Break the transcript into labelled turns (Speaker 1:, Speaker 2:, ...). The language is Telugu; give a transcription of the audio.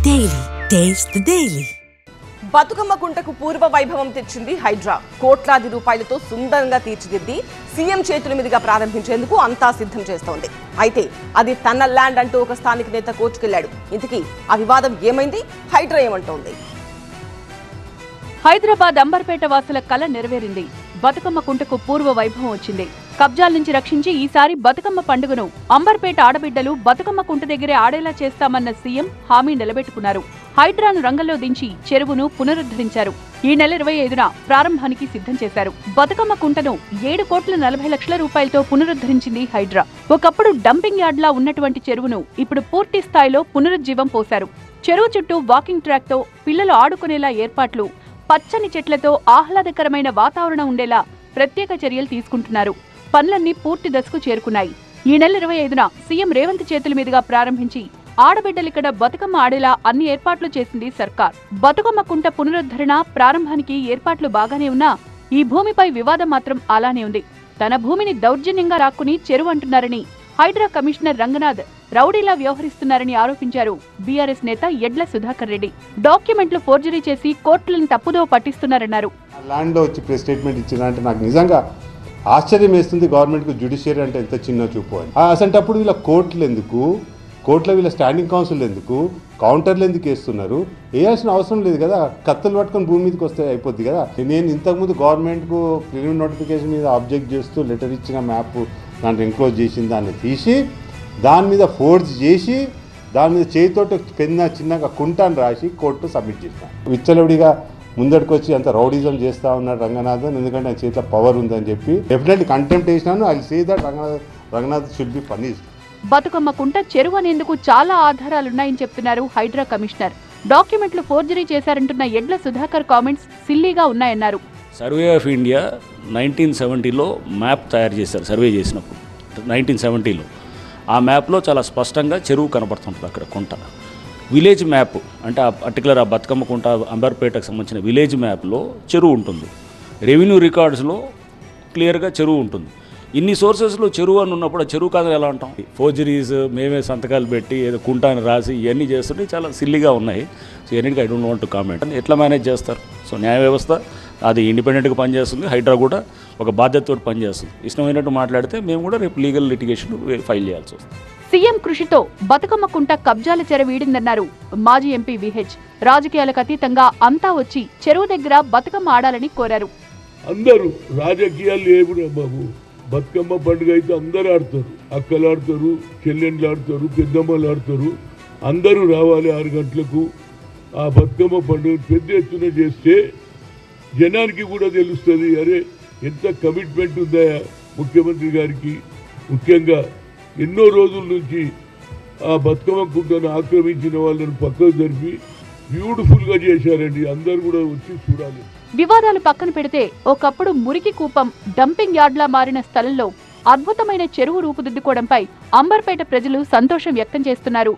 Speaker 1: Daily taste the daily.
Speaker 2: Bathukamma కుంటకు పూర్వ వైభవం తెచ్చింది హైడ్రా. కోట్లాది రూపాయలతో సుందరంగా తీర్చిదిద్ది సీఎం చేతుల మీదుగా ప్రారంభించేందుకు అంతా సిద్ధం చేస్తోంది. అయితే అది తన ల్యాండ్ అంటూ ఒక స్థానిక నేత కోర్టుకెళ్లాడు. ఇంతకీ ఆ వివాదం ఏమైంది? హైడ్రా ఏమంటోంది?
Speaker 3: హైదరాబాద్ అంబర్పేట వాసుల కల నెరవేరింది. బతుకమ్మ కుంటకు పూర్వ వైభవం వచ్చింది. కబ్జాల నుంచి రక్షించి ఈసారి బతుకమ్మ పండుగను అంబర్పేట ఆడబిడ్డలు బతుకమ్మ కుంట దగ్గరే ఆడేలా చేస్తామన్న సీఎం హామీ నిలబెట్టుకున్నారు. హైడ్రాను రంగంలో దించి చెరువును పునరుద్ధరించారు. ఈ నెల 25న ప్రారంభానికి సిద్ధం చేశారు. బతుకమ్మ కుంటను 7,40,00,000 రూపాయలతో పునరుద్ధరించింది హైడ్రా. ఒకప్పుడు డంపింగ్ యార్డ్లా ఉన్నటువంటి చెరువును ఇప్పుడు పూర్తి స్థాయిలో పునరుజ్జీవం పోశారు. చెరువు చుట్టూ వాకింగ్ ట్రాక్తో పిల్లలు ఆడుకునేలా ఏర్పాట్లు, పచ్చని చెట్లతో ఆహ్లాదకరమైన వాతావరణం ఉండేలా ప్రత్యేక చర్యలు తీసుకుంటున్నారు. పనులన్నీ పూర్తి దశకు చేరుకున్నాయి. ఈ నెల 25న సీఎం రేవంత్ చేతుల మీదుగా ప్రారంభించి ఆడబిడ్డలిక్కడ బతుకమ్మ ఆడేలా అన్ని ఏర్పాట్లు చేసింది సర్కార్. బతుకమ్మ కుంట పునరుద్ధరణ ప్రారంభానికి ఏర్పాట్లు బాగానే ఉన్నా ఈ భూమిపై వివాదం మాత్రం అలానే ఉంది. తన భూమిని దౌర్జన్యంగా రాక్కుని చెరువు అంటున్నారని హైడ్రా కమిషనర్ రంగనాథ్ రౌడీలా వ్యవహరిస్తున్నారని ఆరోపించారు బీఆర్ఎస్ నేత యడ్ల సుధాకర్ రెడ్డి. డాక్యుమెంట్లు ఫోర్జరీ చేసి కోర్టులను తప్పుదో పట్టిస్తున్నారన్నారు.
Speaker 4: ల్యాండ్ లో వచ్చి ప్రెస్ స్టేట్మెంట్ ఇచ్చినంటే నాకు నిజంగా ఆశ్చర్యం వేస్తుంది. గవర్నమెంట్కు జ్యుడిషియరీ అంటే ఎంత చిన్న చూపు అని. అసంటప్పుడు వీళ్ళ కోర్టులు ఎందుకు, కోర్టులో వీళ్ళ స్టాండింగ్ కౌన్సిల్ ఎందుకు, కౌంటర్లు ఎందుకు వేస్తున్నారు? వేయాల్సిన అవసరం లేదు కదా. కత్తులు పట్టుకొని భూమి మీదకి వస్తే అయిపోద్ది కదా. నేను ఇంతకుముందు గవర్నమెంట్కు ప్రిలిమినరీ నోటిఫికేషన్ మీద ఆబ్జెక్ట్ చేస్తూ లెటర్ ఇచ్చిన మ్యాప్ దాన్ని ఎంక్లోజ్ చేసిన దాన్ని తీసి దాని మీద ఫోర్జ్ చేసి దాని మీద చేతితోటి చిన్నగా కుంటాను రాసి కోర్టు సబ్మిట్ చేసిన. విచ్చలవిడిగా ముందడికి వచ్చి అంత రౌడిజం చేస్తా ఉన్నాడు రంగనాథన్. ఎందుకంటే ఆయన చేతిలో పవర్ ఉందని చెప్పి డెఫినెట్లీ కంటెంప్ట్ చేసినాను. I say that Ranganath should be punished.
Speaker 3: Bathukamma Kunta చెరువు అనేందుకు చాలా ఆధారాలున్నాయని చెప్తున్నారు హైడ్రా కమిషనర్. డాక్యుమెంట్లు ఫోర్జరీ చేశారంటున్న యడ్ల సుధాకర్ కామెంట్స్ సిల్లీగా ఉన్నాయన్నారు.
Speaker 5: సర్వే ఆఫ్ ఇండియా 1970లో మ్యాప్ తయారు చేశారు. సర్వే చేసినప్పుడు 1970లో ఆ మ్యాప్లో చాలా స్పష్టంగా చెరువు కనపడుతుంటుంది. అక్కడ కుంట విలేజ్ మ్యాప్ అంటే ఆ పర్టికులర్ ఆ బతుకమ్మ కుంట అంబర్పేటకు సంబంధించిన విలేజ్ మ్యాప్లో చెరువు ఉంటుంది. రెవెన్యూ రికార్డ్స్లో క్లియర్గా చెరువు ఉంటుంది. ఇన్ని సోర్సెస్లో చెరువు అని ఉన్నప్పుడు ఆ చెరువు కాదని ఎలా అంటాం? ఫోర్జరీస్ మేమే సంతకాలు పెట్టి ఏదో కుంటాను రాసి ఇవన్నీ చేస్తుంటే చాలా సిల్లీగా ఉన్నాయి. సో ఎన్నిటికీ I don't want to comment. ఎట్లా మేనేజ్ చేస్తారు? సో న్యాయ వ్యవస్థ అది ఇండిపెండెంట్గా పనిచేస్తుంది. హైడ్రా కూడా ఒక బాధ్యతతో పనిచేస్తుంది. ఇష్టమైనట్టు మాట్లాడితే మేము కూడా రేపు లీగల్ లిటిగేషన్ ఫైల్ చేయాల్సి వస్తుంది.
Speaker 3: సీఎం కృషితో బతుకమ్మ కుంట కబ్జాల చెర వీడిందన్నారు మాజీ ఎంపీ విహెచ్. రాజకీయాలకు అతీతంగా అంతా వచ్చి చెరువు దగ్గర బతుకమ్మ ఆడాలని కోరారు.
Speaker 6: అందరూ రాజకీయాలు లేవురా బాబు. బతుకమ్మ పండుగ అయితే అందరూ ఆడతారు. అక్కలు ఆడతారు, చెల్లెండ్లు ఆడతారు, పెద్దమ్మలు ఆడతారు. అందరూ రావాలి 6 గంటలకు. ఆ బతుకమ్మ పండుగ పెద్ద ఎత్తున చేస్తే జనానికి కూడా తెలుస్తుంది, అరే ఎంత కమిట్మెంట్ ఉందా ముఖ్యమంత్రి గారికి. ముఖ్యంగా ఎన్నో రోజుల నుంచి ఆ బతుకమ్మ కుంటను ఆక్రమించిన వాళ్ళని పక్కకు జరిపి బ్యూటిఫుల్గా చేశారండి. అందరూ కూడా వచ్చి చూడాలి.
Speaker 3: వివాదాలు పక్కన పెడితే ఒకప్పుడు మురికి కూపం, డంపింగ్ యార్డ్లా మారిన స్థలంలో అద్భుతమైన చెరువు రూపుదిద్దుకోవడంపై అంబర్పేట ప్రజలు సంతోషం వ్యక్తం చేస్తున్నారు.